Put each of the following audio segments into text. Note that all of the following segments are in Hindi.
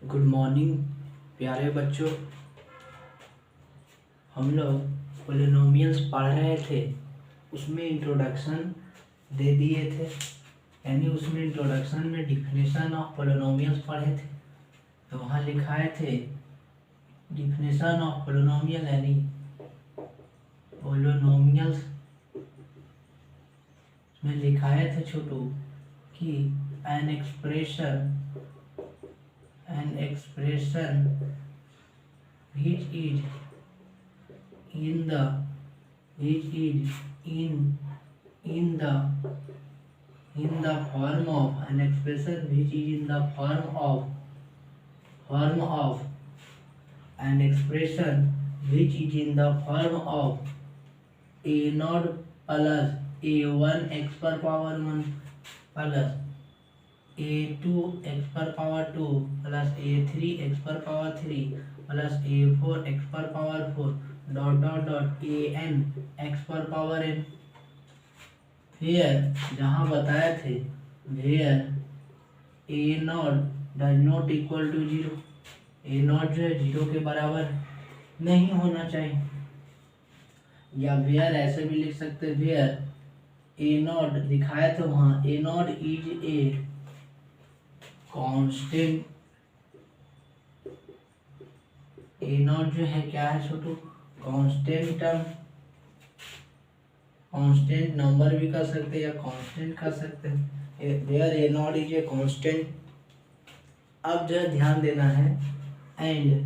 गुड मॉर्निंग प्यारे बच्चों। हम लोग पोलिनोमियल्स पढ़ रहे थे, उसमें इंट्रोडक्शन दे दिए थे, यानी उसमें इंट्रोडक्शन में डिफिनेशन ऑफ पोलिनोमियल्स पढ़े थे। तो वहाँ लिखाए थे डिफिनेशन ऑफ पोलिनोमियल, यानी पोलिनोमियल्स में लिखाए थे छोटू कि an expression which is in the form of an expression which is in the form of an expression which is in the form of a naught plus a1 x per power 1 plus a2 x per power 2 plus a3 x per power 3 plus a4 x per power 4 an x per power n। फिर जहाँ बताए थे where a naught does not equal to 0, a naught जो है 0 के बराबर नहीं होना चाहिए, या वेयर ऐसे भी लिख सकते वेयर a नॉट दिखाए थे वहाँ a naught is a constant. A naught जो है क्या है छोटू, कांस्टेंट टर्म, कांस्टेंट नंबर भी कर सकते हैं या कांस्टेंट कर सकते हैं। Where a naught is a constant. अब जो है ध्यान देना है and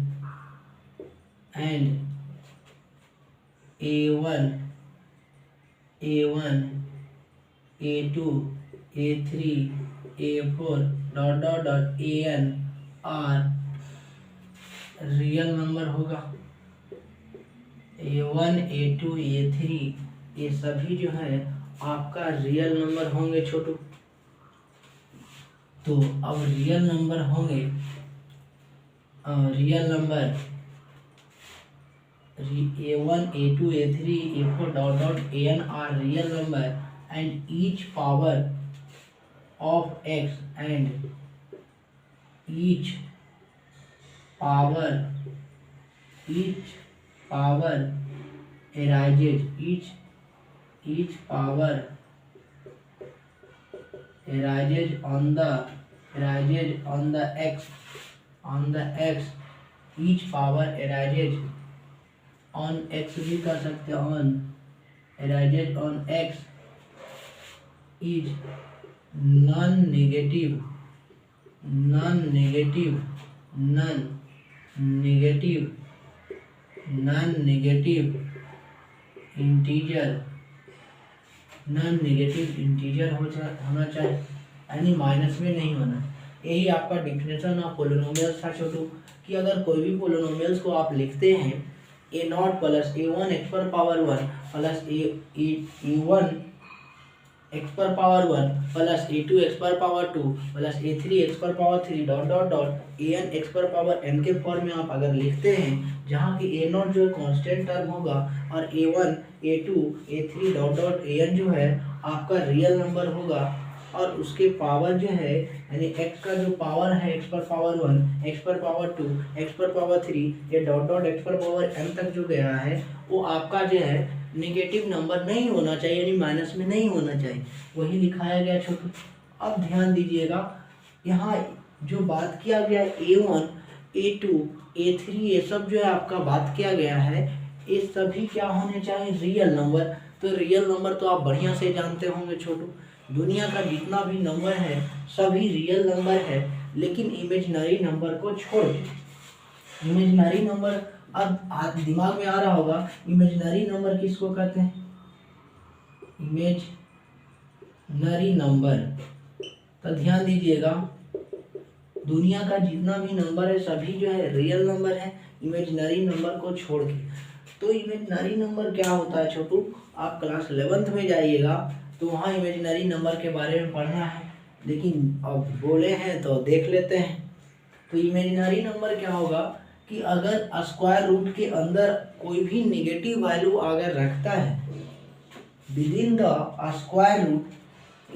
a1 a2 a3 a4 an are real number होगा। a1 a2 a3 ये सभी जो है आपका रियल नंबर होंगे छोटू। तो अब रियल नंबर होंगे, real number a1 a2 a3 a4 an are real number and each power of x and each power arises each power arises on the x each power arises on x भी कर सकते हैं, arises on x is non-negative integer होना चाहिए, यानी माइनस में नहीं होना। यही आपका डिफिनेशन ऑफ पोलिनोमियल्स था छोटू, कि अगर कोई भी पोलिनोमियल्स को आप लिखते हैं ए नॉट प्लस a1 x पर पावर 1 प्लस a1 x पर पावर 1 प्लस a2 x पर पावर 2 प्लस a3 x पर पावर 3 an x पर पावर n के फॉर्म में आप अगर लिखते हैं, जहाँ की a नॉट जो है कांस्टेंट टर्म होगा और a1 a2 a3 an जो है आपका रियल नंबर होगा, और उसके पावर जो है यानी x का जो पावर है x पर पावर 1 x पर पावर 2 x पर पावर 3 ये x पर पावर n तक जो गया है वो आपका जो है नेगेटिव नंबर नहीं होना चाहिए, यानी माइनस में नहीं होना चाहिए। वही लिखाया गया छोटू। अब ध्यान दीजिएगा, यहाँ जो बात किया गया a1 a2 a3 ये सब जो है आपका बात किया गया है, ये सभी क्या होने चाहिए, रियल नंबर। तो रियल नंबर तो आप बढ़िया से जानते होंगे छोटू, दुनिया का जितना भी नंबर है सभी रियल नंबर है, लेकिन इमेजिनरी नंबर को छोड़ के। इमेजिनरी नंबर, अब दिमाग में आ रहा होगा इमेजिनरी नंबर किसको कहते हैं, इमेजिनरी नंबर। तो ध्यान दीजिएगा, दुनिया का जितना भी नंबर है सभी जो है रियल नंबर है, इमेजिनरी नंबर को छोड़ के। तो इमेजिनरी नंबर क्या होता है छोटू, आप क्लास 11th में जाइएगा तो वहाँ इमेजिनरी नंबर के बारे में पढ़ना है, लेकिन अब बोले हैं तो देख लेते हैं। तो इमेजिनरी नंबर क्या होगा कि अगर स्क्वायर रूट के अंदर कोई भी नेगेटिव वैल्यू अगर रखता है, within the square root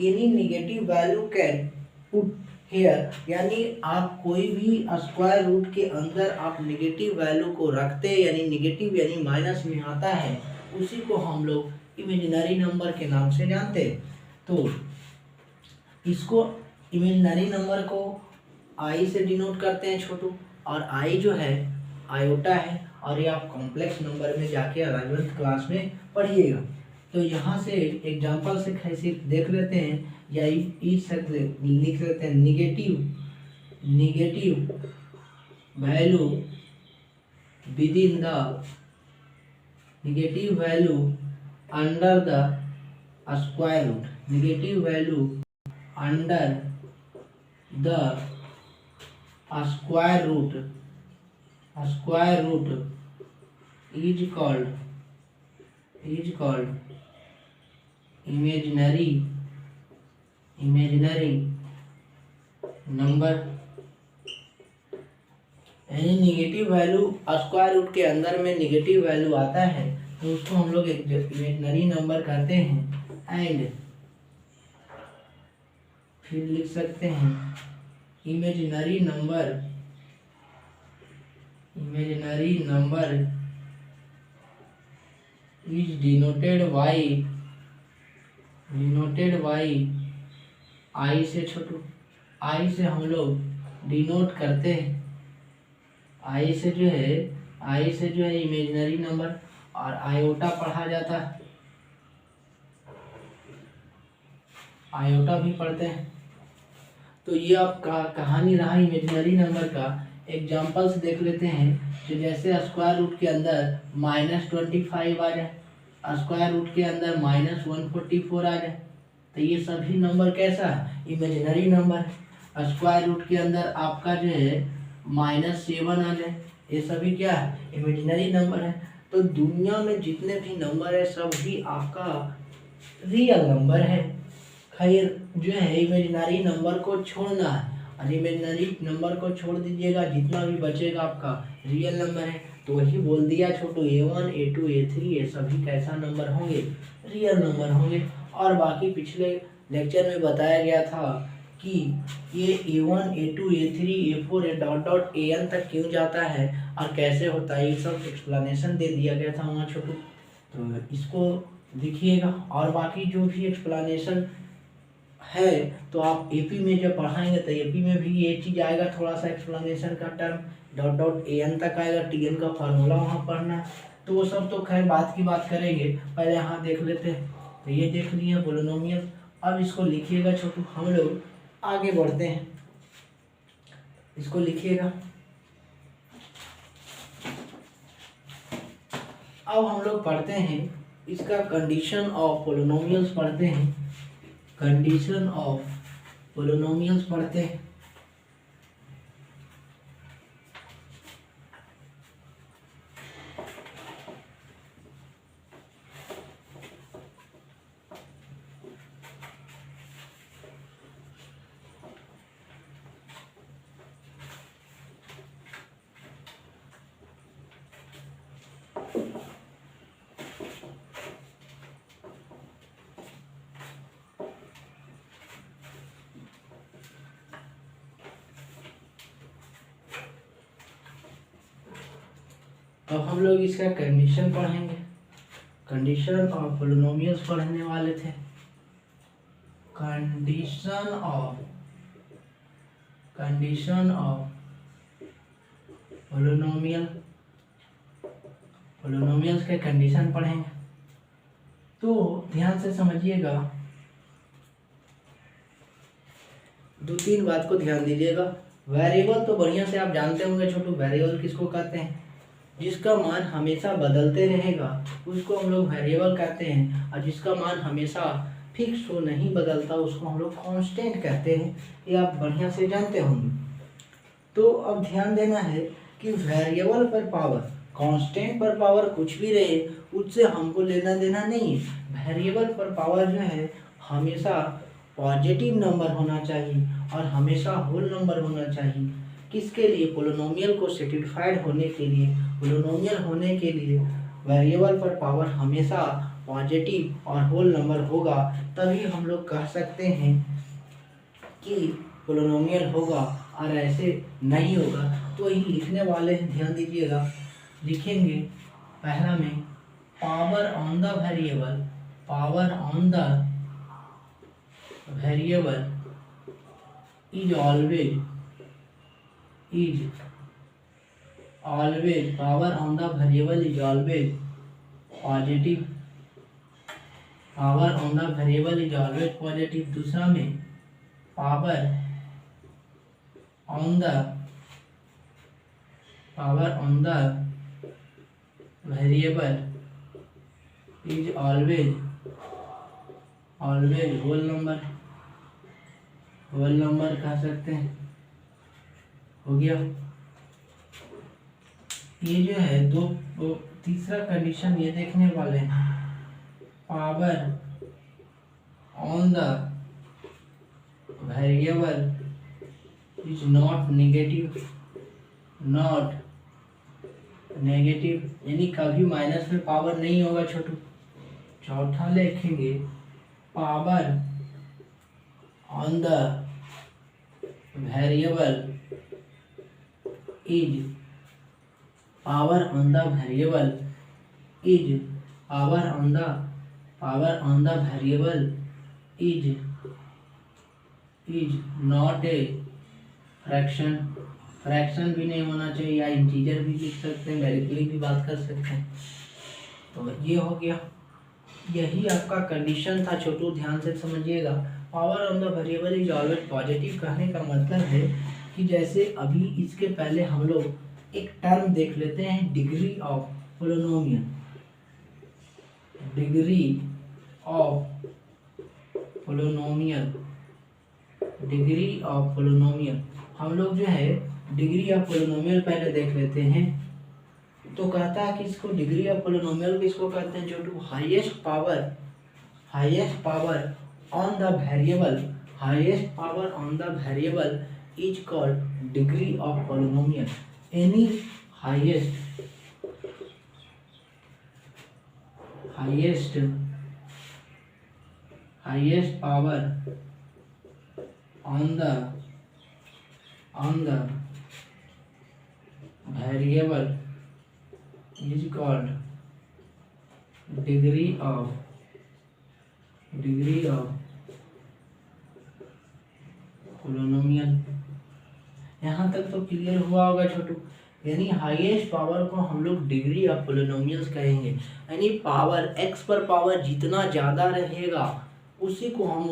any negative value can put here, यानी आप कोई भी स्क्वायर रूट के अंदर आप निगेटिव वैल्यू को रखते हैं, यानी निगेटिव यानी माइनस में आता है, उसी को हम लोग इमेजिनरी नंबर के नाम से जानते हैं। तो इसको इमेजिनरी नंबर को आई से डिनोट करते हैं छोटू, और आई जो है आयोटा है, और ये आप कॉम्प्लेक्स नंबर में जाके 11वीं क्लास में पढ़िएगा। तो यहाँ से एग्जांपल से कैसे देख लेते हैं, या इस लिख लेते हैं negative value within the negative value under the square root, negative value under the square root is called imaginary number. यानी निगेटिव वैल्यू स्क्वायर रूट के अंदर में निगेटिव वैल्यू आता है तो उसको हम लोग इमेजिनरी नंबर कहते हैं। एंड फिर लिख सकते हैं imaginary number is denoted by आई से छोटू, आई से हम लोग डिनोट करते हैं, आई से जो है इमेजिनरी नंबर, और आयोटा पढ़ा जाता है, आयोटा भी पढ़ते हैं। तो ये आपका कहानी रहा इमेजिनरी नंबर का। एग्जाम्पल्स देख लेते हैं, जो जैसे स्क्वायर रूट के अंदर -25 आ जाए, स्क्वायर रूट के अंदर -144 आ जाए, तो ये सभी नंबर कैसा है, इमेजिनरी नंबर है। स्क्वायर रूट के अंदर आपका जो है -7 आ जाए, ये सभी क्या है, इमेजिनरी नंबर है। तो दुनिया में जितने भी नंबर है सब भी आपका रियल नंबर है। खैर जो है इमेजिनरी नंबर को छोड़ना है, और इमेजिनरी नंबर को छोड़ दीजिएगा, जितना भी बचेगा आपका रियल नंबर है। तो वही बोल दिया छोटू, A1 A2 A3 ये सभी कैसा नंबर होंगे, रियल नंबर होंगे। और बाकी पिछले लेक्चर में बताया गया था कि ये A1 A2 A3 A4 dot AN तक क्यों जाता है और कैसे होता है, ये सब एक्सप्लेनेशन दे दिया गया था वहाँ छोटू। तो इसको लिखिएगा, और बाकी जो भी एक्सप्लेनेशन है तो आप एपी में जब पढ़ाएंगे तो एपी में भी ये चीज़ आएगा, थोड़ा सा एक्सप्लेनेशन का टर्म डॉट AN तक आएगा, TN का फार्मूला वहाँ पढ़ना है। तो वो सब तो खैर बात की बात करेंगे, पहले यहाँ देख लेते हैं। तो ये देख लिए पोलिनोमियल। अब इसको लिखिएगा छोटू, हम लोग आगे बढ़ते हैं, इसको लिखिएगा। अब हम लोग पढ़ते हैं इसका कंडीशन ऑफ पोलिनोमियल्स पढ़ते हैं, कंडीशन ऑफ पोलिनोमियल्स पढ़ते हैं। अब हम लोग इसका कंडीशन पढ़ेंगे, कंडीशन ऑफ पोलिनोमियल्स पढ़ने वाले थे। कंडीशन ऑफ पोलिनोमियल्स के कंडीशन पढ़ेंगे। तो ध्यान से समझिएगा, 2-3 बात को ध्यान दीजिएगा। वेरिएबल तो बढ़िया से आप जानते होंगे छोटू, वेरिएबल किसको कहते हैं, जिसका मान हमेशा बदलते रहेगा उसको हम लोग वेरिएबल कहते हैं, और जिसका मान हमेशा फिक्स हो नहीं बदलता उसको हम लोग कांस्टेंट कहते हैं। ये आप बढ़िया से जानते होंगे। तो अब ध्यान देना है कि वेरिएबल पर पावर, कांस्टेंट पर पावर कुछ भी रहे उससे हमको लेना देना नहीं है। वेरिएबल पर पावर जो है हमेशा पॉजिटिव नंबर होना चाहिए और हमेशा होल नंबर होना चाहिए। किसके लिए, पोलिनोमियल को सेटिस्फाइड होने के लिए, पोलिनोमियल होने के लिए वेरिएबल पर पावर हमेशा पॉजिटिव और होल नंबर होगा, तभी हम लोग कह सकते हैं कि पोलिनोमियल होगा और ऐसे नहीं होगा तो यही लिखने वाले हैं, ध्यान दीजिएगा। लिखेंगे पहला में power on the variable, power on the variable is always power on the variable is always positive, power on the variable is always positive. दूसरा में power on the variable is always whole number कह सकते हैं। हो गया। ये जो है तीसरा कंडीशन ये देखने वाले हैं, power on the variable is not negative, यानी कभी माइनस में पावर नहीं होगा छोटू। चौथा लिखेंगे power on the variable is not a fraction, fraction भी नहीं होना चाहिए, या इंटीजर भी लिख सकते हैं, डायरेक्टली भी बात कर सकते हैं। तो ये हो गया, यही आपका कंडीशन था छोटू, ध्यान से समझिएगा। Power on the variable is always positive कहने का मतलब है कि जैसे अभी इसके पहले हम लोग एक टर्म देख लेते हैं, degree of polynomial, degree of polynomial. हम लोग जो है डिग्री ऑफ पोलिनोमियल पहले देख लेते हैं। तो कहता है कि इसको डिग्री ऑफ पोलिनोमियल किसको कहते हैं छोटू? Highest power on the variable is called degree of polynomial. Any highest power on the variable is called degree of polynomial. यहाँ तक तो क्लियर हुआ होगा छोटू। यानी हाईएस्ट पावर को हम लोग डिग्री ऑफ पोलिनोमियल्स कहेंगे, यानी पावर एक्स पर पावर जितना ज़्यादा रहेगा उसी को हम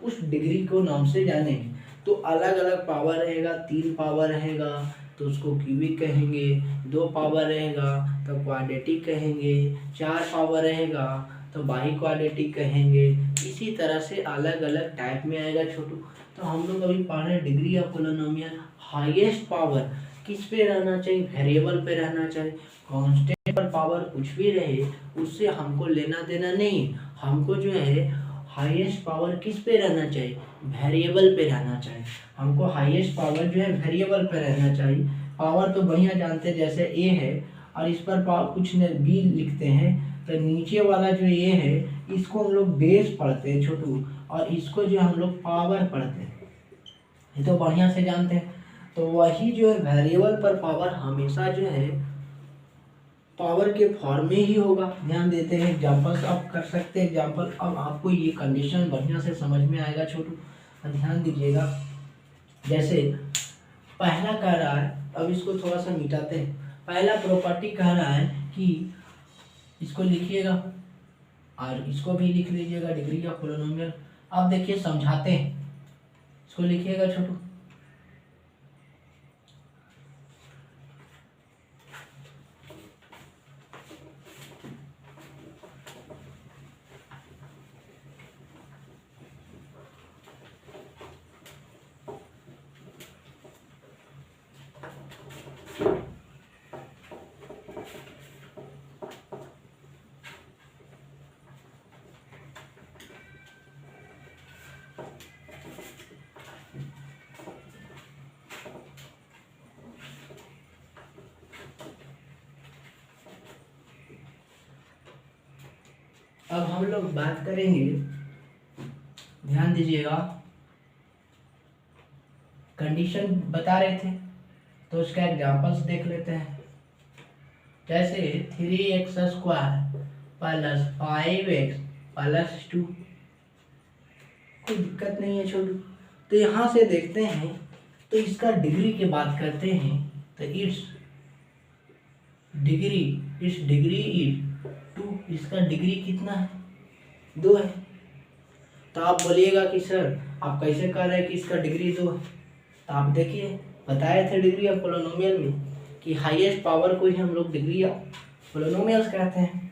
उस डिग्री को नाम से जानेंगे। तो अलग अलग पावर रहेगा, 3 पावर रहेगा तो उसको क्यूबिक कहेंगे, 2 पावर रहेगा तो क्वाड्रेटिक कहेंगे, 4 पावर रहेगा तो बाई क्वाड्रेटिक कहेंगे। इसी तरह से अलग अलग टाइप में आएगा छोटू। तो हम लोग अभी पढ़ रहे हैं degree of polynomial. Highest power किस पे रहना चाहिए? वेरिएबल पे रहना चाहिए। कांस्टेंट पर पावर कुछ भी रहे उससे हमको लेना देना नहीं। हमको जो है हाईएस्ट पावर किस पे रहना चाहिए? वेरिएबल पे रहना चाहिए। हमको हाईएस्ट पावर जो है वेरिएबल पे रहना चाहिए। पावर तो बढ़िया जानते हैं, जैसे ए है और इस पर कुछ न बी लिखते हैं तो नीचे वाला जो ए है इसको हम लोग बेस पढ़ते हैं छोटू, और इसको जो हम लोग पावर पढ़ते हैं। ये तो बढ़िया से जानते हैं। तो वही जो है वेरिएबल पर पावर हमेशा जो है पावर के फॉर्म में ही होगा। ध्यान देते हैं, एग्जाम्पल्स आप कर सकते हैं। एग्जाम्पल अब आपको ये कंडीशन बढ़िया से समझ में आएगा छोटू, ध्यान दीजिएगा। जैसे पहला कह रहा है, अब इसको थोड़ा सा मिटाते हैं। पहला प्रॉपर्टी कह रहा है कि इसको लिखिएगा और इसको भी लिख लीजिएगा, डिग्री ऑफ पोलिनोमियल। अब देखिए समझाते हैं, इसको लिखिएगा छोटू। अब हम लोग बात करेंगे, ध्यान दीजिएगा, कंडीशन बता रहे थे, तो उसका एग्जांपल्स देख लेते हैं। जैसे 3x² प्लस 5x प्लस 2, कोई दिक्कत नहीं है छोटू। तो यहाँ से देखते हैं, तो इसका डिग्री की बात करते हैं, तो इट्स डिग्री इज 2, इसका डिग्री कितना है, 2 है। तो आप बोलिएगा कि सर आप कैसे कह रहे हैं कि इसका डिग्री 2 है। तो आप देखिए, बताए थे डिग्री ऑफ पोलिनोमियल में कि हाईएस्ट पावर को ही हम लोग डिग्री ऑफ पोलिनोमियल्स कहते हैं।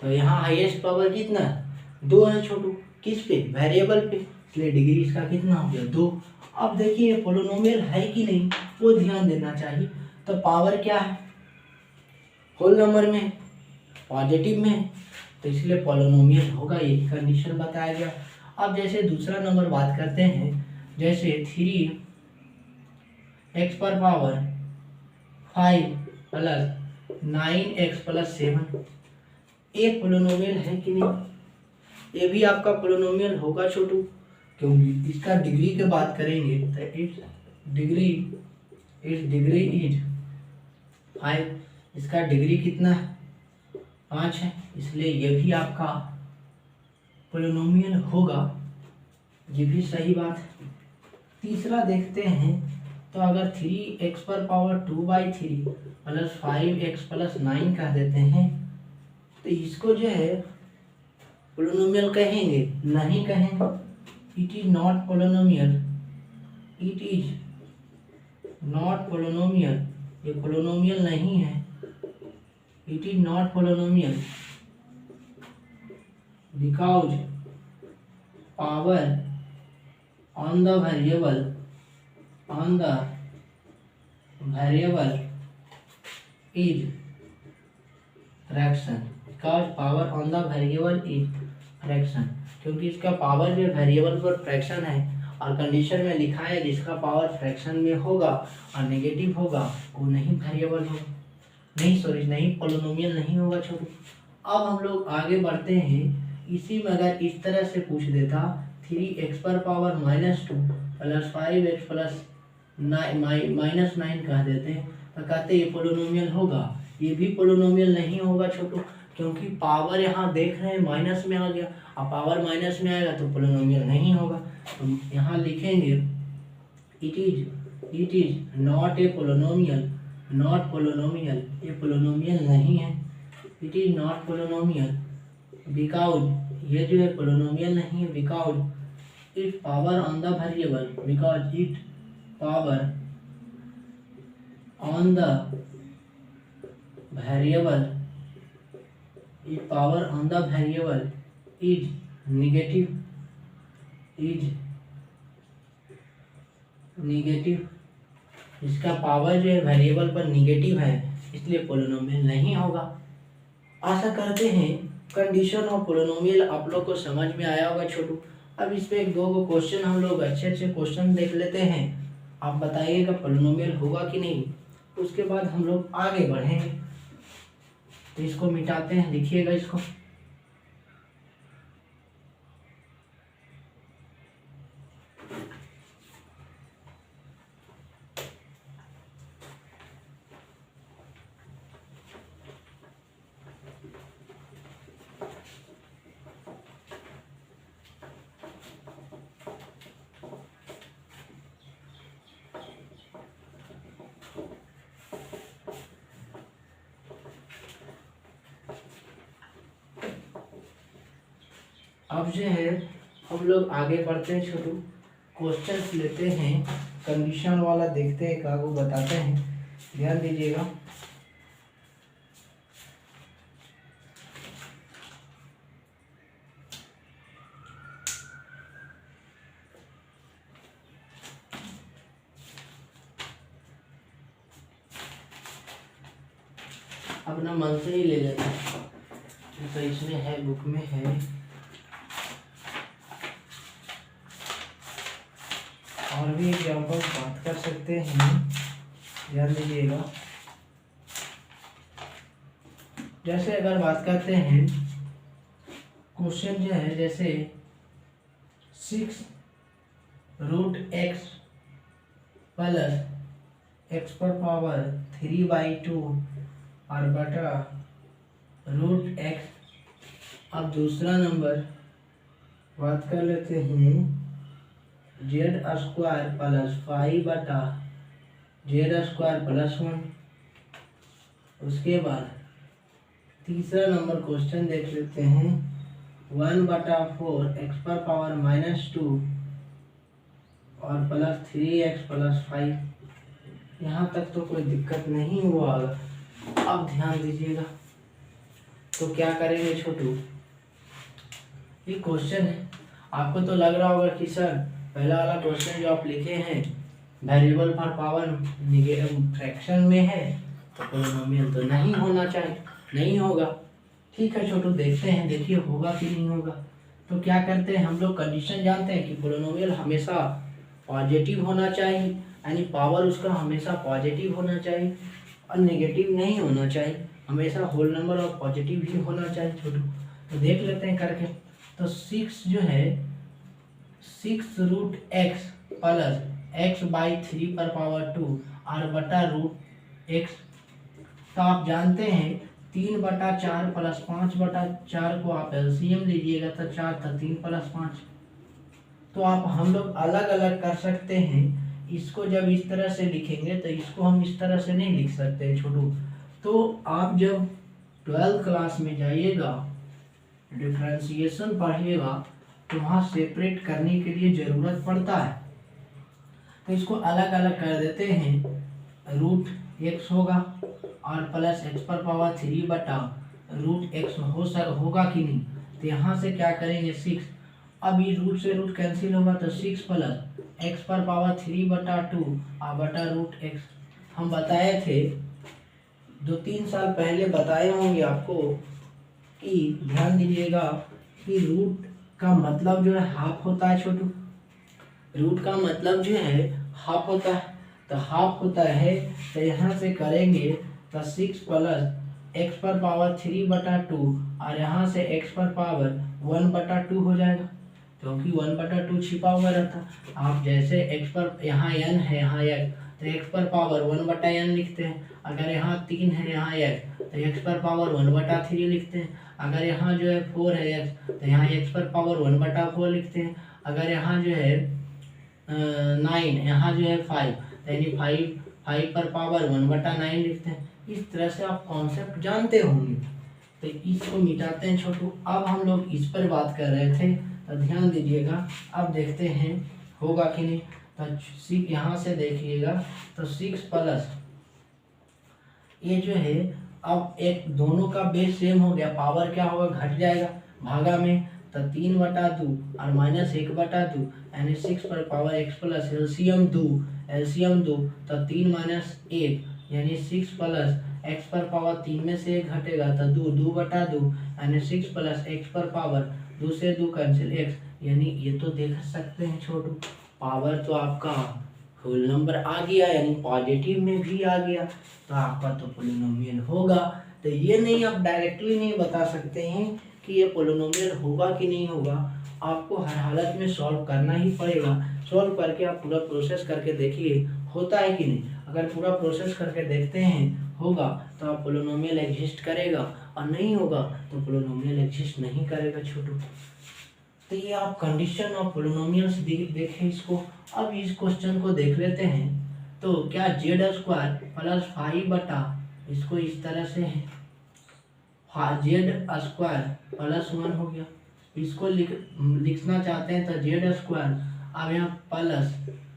तो यहाँ हाईएस्ट पावर कितना है, 2 है छोटू। किस पे, वेरिएबल पे, इसलिए डिग्री इसका कितना हो गया, 2। अब देखिए पोलिनोमियल है कि नहीं वो ध्यान देना चाहिए। तो पावर क्या है, होल नंबर में, पॉजिटिव में, तो इसलिए पोलिनोमियल होगा, ये कंडीशन बताया गया। अब जैसे दूसरा नंबर बात करते हैं, जैसे 3x पर पावर 5 प्लस 9x प्लस 7, एक पोलिनोमियल है कि नहीं, ये भी आपका पोलिनोमियल होगा छोटू, क्योंकि इसका डिग्री की बात करेंगे तो इट्स डिग्री इज 5, इसका डिग्री कितना है, 5 है, इसलिए ये भी आपका पोलिनोमियल होगा, ये भी सही बात है। तीसरा देखते हैं, तो अगर 3x पर पावर 2/3 प्लस 5x प्लस 9 कह देते हैं, तो इसको जो है पोलिनोमियल कहेंगे, नहीं कहेंगे, it is not polynomial, it is not polynomial, ये पोलिनोमियल नहीं है, it is not polynomial because power on the variable is fraction, because power on the variable is fraction, क्योंकि इसका पावर जो वेरिएबल पर फ्रैक्शन है, और कंडीशन में लिखा है जिसका पावर फ्रैक्शन में होगा और नेगेटिव होगा वो नहीं वेरिएबल होगा, नहीं पोलिनोमियल नहीं होगा छोटू। अब हम लोग आगे बढ़ते हैं, इसी में अगर इस तरह से पूछ देता 3x पर पावर -2 प्लस 5x प्लस -9 कह देते तो कहते ये पोलिनोमियल होगा, ये भी पोलिनोमियल नहीं होगा छोटू, क्योंकि पावर यहाँ देख रहे हैं माइनस में आ गया, अब पावर माइनस में आएगा तो पोलिनोमियल नहीं होगा। तो यहाँ लिखेंगे it is not a polynomial, ये पोलिनोमियल नहीं है, it is not polynomial because ये जो है पोलिनोमियल नहीं है, because it power on the variable, because it power on the variable is negative, इसका पावर जो है वेरिएबल पर नेगेटिव है, इसलिए पोलिनोमियल नहीं होगा। आशा करते हैं कंडीशन ऑफ पोलिनोमियल आप लोग को समझ में आया होगा छोटू। अब इस पे 2 क्वेश्चन हम लोग अच्छे क्वेश्चन देख लेते हैं, आप बताइएगा पोलिनोमियल होगा कि नहीं, उसके बाद हम लोग आगे बढ़ेंगे। तो इसको मिटाते हैं, लिखिएगा इसको। अब जो है हम लोग आगे बढ़ते हैं छोटू, क्वेश्चंस लेते हैं, कंडीशन वाला देखते हैं, कागो बताते हैं, ध्यान दीजिएगा। अपना मन से ही ले लेते हैं, तो इसमें है, बुक में है। और भी एग्जाम्पल बात कर सकते हैं, ध्यान दीजिएगा। जैसे अगर बात करते हैं, क्वेश्चन जो है जैसे 6√x प्लस एक्स पर पावर 3/2 और बटा रूट एक्स। अब दूसरा नंबर बात कर लेते हैं जेड स्क्वायर प्लस 5 बटा जेड स्क्वायर प्लस 1। उसके बाद तीसरा नंबर क्वेश्चन देख लेते हैं 1/4 एक्स पर पावर -2 और प्लस 3x प्लस 5। यहाँ तक तो कोई दिक्कत नहीं हुआ। अब ध्यान दीजिएगा, तो क्या करेंगे छोटू, ये क्वेश्चन है, आपको तो लग रहा होगा कि सर पहला वाला क्वेश्चन जो आप लिखे हैं वेरिएबल फॉर पावर फ्रैक्शन में है तो पोलिनोमियल तो नहीं होना चाहिए, नहीं होगा। ठीक है छोटू, देखते हैं, देखिए होगा कि नहीं होगा। तो क्या करते हैं हम लोग, कंडीशन जानते हैं कि पोलिनोमियल हमेशा पॉजिटिव होना चाहिए, यानी पावर उसका हमेशा पॉजिटिव होना चाहिए और नेगेटिव नहीं होना चाहिए, हमेशा होल नंबर और पॉजिटिव ही होना चाहिए छोटू। तो देख लेते हैं करके। तो 6 जो है 6√x प्लस x/3 पर पावर 2 और बटा रूट एक्स। तो आप जानते हैं 3/4 प्लस 5/4 को आप एलसीएम लीजिएगा तो 4 था, 3 प्लस 5। तो आप हम लोग अलग अलग कर सकते हैं। इसको जब इस तरह से लिखेंगे तो इसको हम इस तरह से नहीं लिख सकते छोटू। तो आप जब 12th क्लास में जाइएगा, डिफरेंशिएशन पढ़िएगा, तो वहाँ सेपरेट करने के लिए ज़रूरत पड़ता है। तो इसको अलग अलग कर देते हैं। रूट एक्स होगा और प्लस एक्स पर पावर 3 बटा रूट एक्स होगा कि नहीं। तो यहाँ से क्या करेंगे 6। अब ये रूट से रूट कैंसिल होगा तो 6 प्लस एक्स पर पावर 3/2 और बटा रूट एक्स। हम बताए थे 2-3 साल पहले बताए होंगे आपको कि ध्यान दीजिएगा कि रूट का मतलब जो है हाफ होता है छोटू। रूट का मतलब जो है हाफ होता है, तो हाफ होता है। तो यहाँ से करेंगे तो 6 प्लस एक्स पर पावर 3/2 और यहाँ से एक्स पर पावर 1/2 हो जाएगा, क्योंकि 1/2 छिपा हुआ रहता। आप जैसे एक्स पर यहाँ n है यहाँ x, तो एक्स पर पावर 1/n लिखते हैं। अगर यहाँ 3 है यहाँ x, तो एक्स पर पावर 1/3 लिखते हैं। अगर यहाँ जो है 4 है x, तो यहाँ एक्स पर पावर 1/4 लिखते हैं। अगर यहाँ जो है 9, यहाँ जो है 5, यानी 5 पर पावर 1/9 लिखते हैं। इस तरह से आप कॉन्सेप्ट जानते होंगे। तो इसको मिटाते हैं छोटू। अब हम लोग इस पर बात कर रहे थे, तो ध्यान दीजिएगा। अब देखते हैं होगा कि नहीं। तो यहाँ से देखिएगा तो 6 प्लस ये जो है, अब एक दोनों का बेस सेम हो गया, पावर क्या होगा घट जाएगा भागा में, तो 3/2 और -1/2 यानी 6 पर पावर x प्लस एलसीएम 2 तो 3 - 1 यानी 6 प्लस x पर पावर 3 में से 1 घटेगा तो 2/2 यानी 6 प्लस x पर पावर 2 से 2 कैंसिल x, यानी ये तो देख सकते हैं छोटू, पावर तो आपका होल नंबर आ गया, यानी पॉजिटिव में भी आ गया, तो आपका तो पोलिनोमियल होगा। तो ये नहीं, आप डायरेक्टली नहीं बता सकते हैं कि ये पोलिनोमियल होगा कि नहीं होगा, आपको हर हालत में सॉल्व करना ही पड़ेगा। सॉल्व करके आप पूरा प्रोसेस करके देखिए होता है कि नहीं। अगर पूरा प्रोसेस करके देखते हैं होगा तो आप पोलिनोमियल एग्जिस्ट करेगा, और नहीं होगा तो पोलिनोमियल एग्जिस्ट नहीं करेगा छोटू। तो ये आप कंडीशन ऑफ पोलिनोमियल्स देखें इसको। अब इस क्वेश्चन को देख लेते हैं। तो क्या जेड स्क्वायर प्लस 5 बटा, इसको इस तरह से है जेड स्क्वायर प्लस 1 हो गया। इसको लिखना चाहते हैं तो जेड स्क्वायर, अब यहाँ प्लस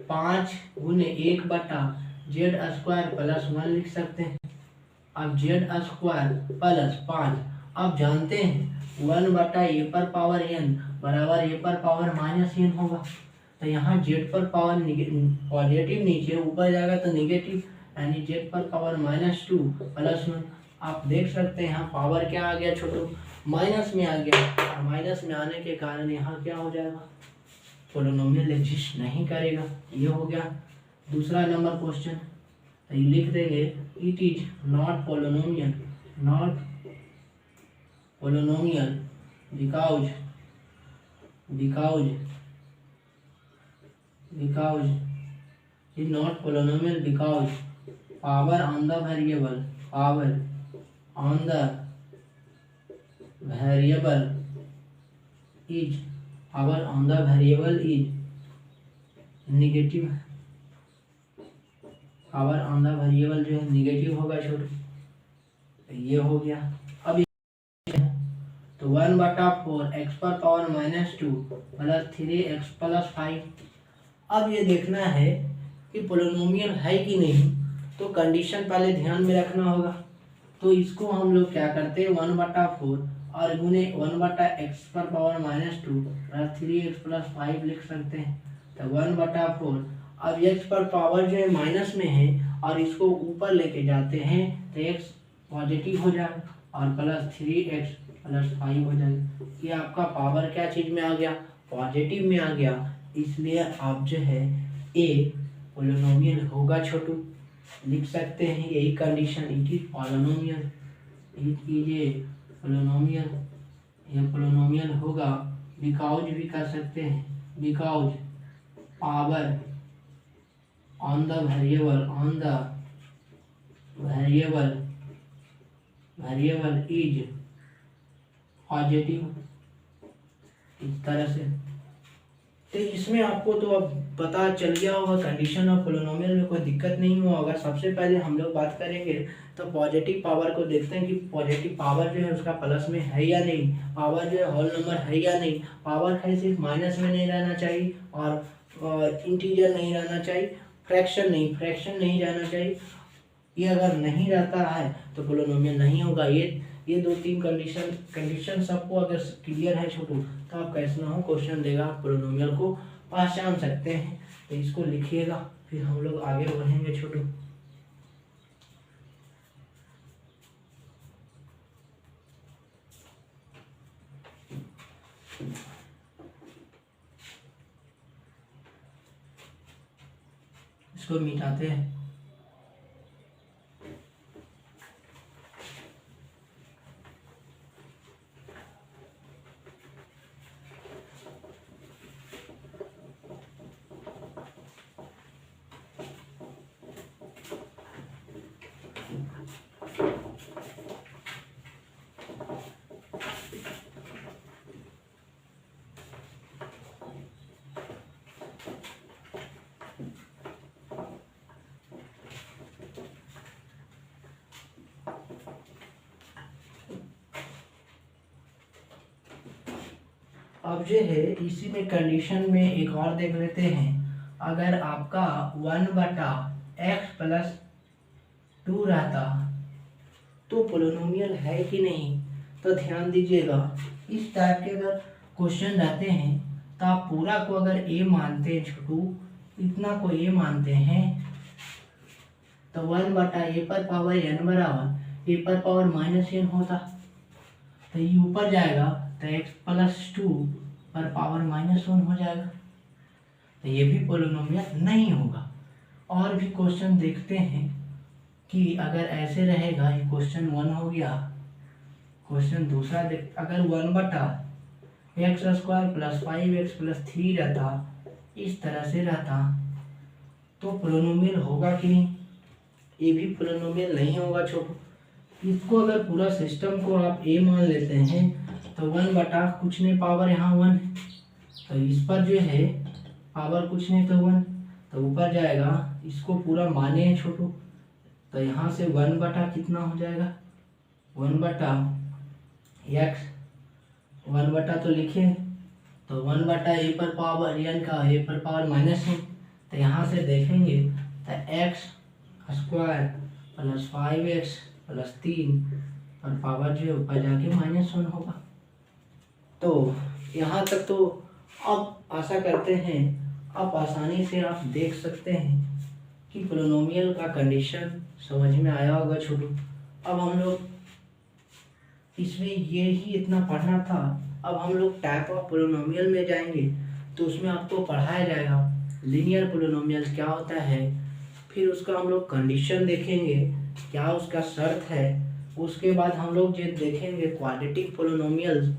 5 गुने 1 बटा जेड स्क्वायर प्लस 1 लिख सकते हैं। अब जेड स्क्वायर प्लस 5, अब जानते हैं 1/a पर पावर n बराबर a पर पावर -n होगा। तो यहाँ जेड पर पावर पॉजिटिव नीचे ऊपर जाएगा तो निगेटिव, यानी जेड पर पावर -2 प्लस 1। आप देख सकते हैं यहाँ पावर क्या आ गया छोटू, माइनस में आ गया, और माइनस में आने के कारण यहाँ क्या हो जाएगा, पोलिनोमियल एग्जिस्ट नहीं करेगा। ये हो गया दूसरा नंबर क्वेश्चन। तो ये लिख देंगे it is not polynomial, not polynomial because is not polynomial because power on the variable is negative. Power on the variable जो है नेगेटिव होगा छोटू। ये हो गया। अब तो 1/4 x पर पावर -2 प्लस 3x प्लस 5। अब ये देखना है कि पोलिनोमियल है कि नहीं, तो कंडीशन पहले ध्यान में रखना होगा। तो इसको हम लोग क्या करते हैं, 1/4 और गुने 1/x पर पावर -2 प्लस 3x प्लस 5 लिख सकते हैं। तो 1/4, अब x पर पावर जो है माइनस में है और इसको ऊपर लेके जाते हैं तो x पॉजिटिव हो जाएगा और प्लस 3x प्लस 5 हो जाएगा। ये आपका पावर क्या चीज में आ गया, पॉजिटिव में आ गया। इसलिए आप जो है ए पोलिनोमियल होगा छोटू, लिख सकते हैं यही condition, it is polynomial, it is a polynomial. ये पोलिनोमियल होगा बिकॉज भी कर सकते हैं, because power on the variable is positive, इस तरह से। तो इसमें आपको तो अब पता चल गया होगा कंडीशन ऑफ पोलिनोमियल में कोई दिक्कत नहीं हुआ होगा। सबसे पहले हम लोग बात करेंगे तो पॉजिटिव पावर को देखते हैं कि पॉजिटिव पावर जो है उसका प्लस में है या नहीं, पावर जो है होल नंबर है या नहीं। पावर है सिर्फ माइनस में नहीं रहना चाहिए और इंटीजर नहीं रहना चाहिए, फ्रैक्शन नहीं रहना चाहिए। ये अगर नहीं रहता है तो पोलिनोमियल नहीं होगा। ये 2-3 कंडीशन सबको अगर क्लियर है छोटू, तो आप कैसे ना हो क्वेश्चन देगा, आप पोलिनोमियल को पहचान सकते हैं। तो इसको लिखिएगा, फिर हम लोग आगे बढ़ेंगे छोटू। इसको मिटाते हैं। अब जो है इसी में कंडीशन में एक और देख लेते हैं। अगर आपका 1/x प्लस 2 रहता तो पोलिनोमियल है कि नहीं। तो ध्यान दीजिएगा, इस टाइप के अगर क्वेश्चन रहते हैं तो आप पूरा को अगर ए मानते हैं छोटू, इतना को ए मानते हैं, तो 1/a पर पावर n बराबर a पर पावर -n होता। तो ये ऊपर जाएगा तो x प्लस 2 पर पावर -1 हो जाएगा। तो ये भी पोलिनोमियल नहीं होगा। और भी क्वेश्चन देखते हैं कि अगर ऐसे रहेगा, ये क्वेश्चन 1 हो गया। क्वेश्चन दूसरा देख, अगर 1/x² प्लस 5x प्लस 3 रहता, इस तरह से रहता, तो पोलिनोमियल होगा कि नहीं। ये भी पोलिनोमियल नहीं होगा छोटू। इसको अगर पूरा सिस्टम को आप ए मान लेते हैं तो 1 कुछ नहीं, पावर यहाँ 1 है, तो इस पर जो है पावर कुछ नहीं तो 1, तो ऊपर जाएगा। इसको पूरा माने हैं छोटू, तो यहाँ से 1 कितना हो जाएगा, 1/x, 1 तो लिखे, तो 1/a पर पावर n का a पर पावर -n। तो यहाँ से देखेंगे तो x² प्लस 5x प्लस 3 और पावर जो है ऊपर जाके -1 होगा। तो यहाँ तक तो अब आशा करते हैं आप आसानी से आप देख सकते हैं कि पोलिनोमियल का कंडीशन समझ में आया होगा छोटू। अब हम लोग इसमें ये ही इतना पढ़ना था। अब हम लोग टाइप ऑफ पोलिनोमियल में जाएंगे, तो उसमें आपको पढ़ाया जाएगा लीनियर पोलिनोमियल क्या होता है, फिर उसका हम लोग कंडीशन देखेंगे, क्या उसका शर्त है। उसके बाद हम लोग ये देखेंगे क्वाड्रेटिक पोलिनोमियल,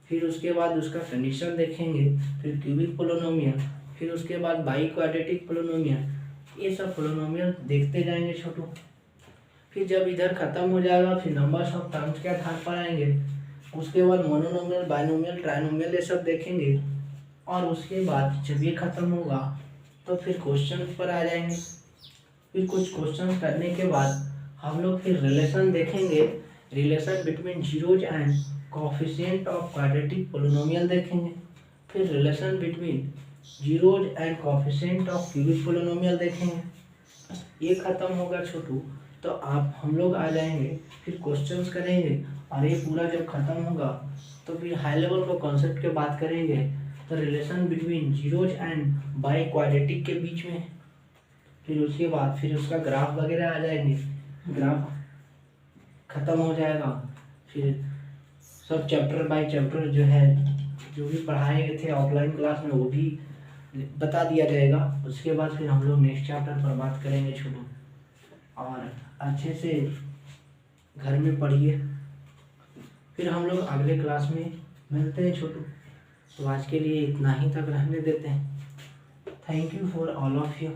फिर उसके बाद उसका कंडीशन देखेंगे, फिर क्यूबिक पोलिनोमियल, फिर उसके बाद बाई क्वाड्रेटिक पोलिनोमियल, ये सब पोलिनोमियल देखते जाएंगे छोटू। फिर जब इधर खत्म हो जाएगा फिर नंबर्स ऑफ टर्म्स के आधार पर आएंगे। उसके बाद मोनोनोमियल, बाइनोमियल, ट्राइनोमियल ये सब देखेंगे। और उसके बाद जब ये खत्म होगा तो फिर क्वेश्चन पर आ जाएंगे। फिर कुछ क्वेश्चन करने के बाद हम लोग फिर रिलेशन देखेंगे, relation between zeros and coefficient of quadratic polynomial देखेंगे। फिर relation between zeros and coefficient of cubic polynomial देखेंगे। ये खत्म होगा छोटू तो हम लोग आ जाएंगे फिर क्वेश्चंस करेंगे। और ये पूरा जब खत्म होगा तो फिर हाई लेवल को कॉन्सेप्ट के बात करेंगे। तो relation between zeros and by quadratic के बीच में, फिर उसके बाद फिर उसका ग्राफ वगैरह आ जाएंगे। ग्राफ खत्म हो जाएगा फिर सब चैप्टर बाय चैप्टर जो है, जो भी पढ़ाए गए थे ऑफलाइन क्लास में वो भी बता दिया जाएगा। उसके बाद फिर हम लोग नेक्स्ट चैप्टर पर बात करेंगे छोटू। और अच्छे से घर में पढ़िए। फिर हम लोग अगले क्लास में मिलते हैं छोटू। तो आज के लिए इतना ही तक रहने देते हैं। Thank you for all of you.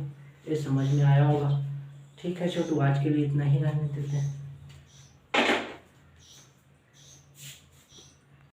ये समझ में आया होगा। ठीक है छोटू, आज के लिए इतना ही रहने देते हैं।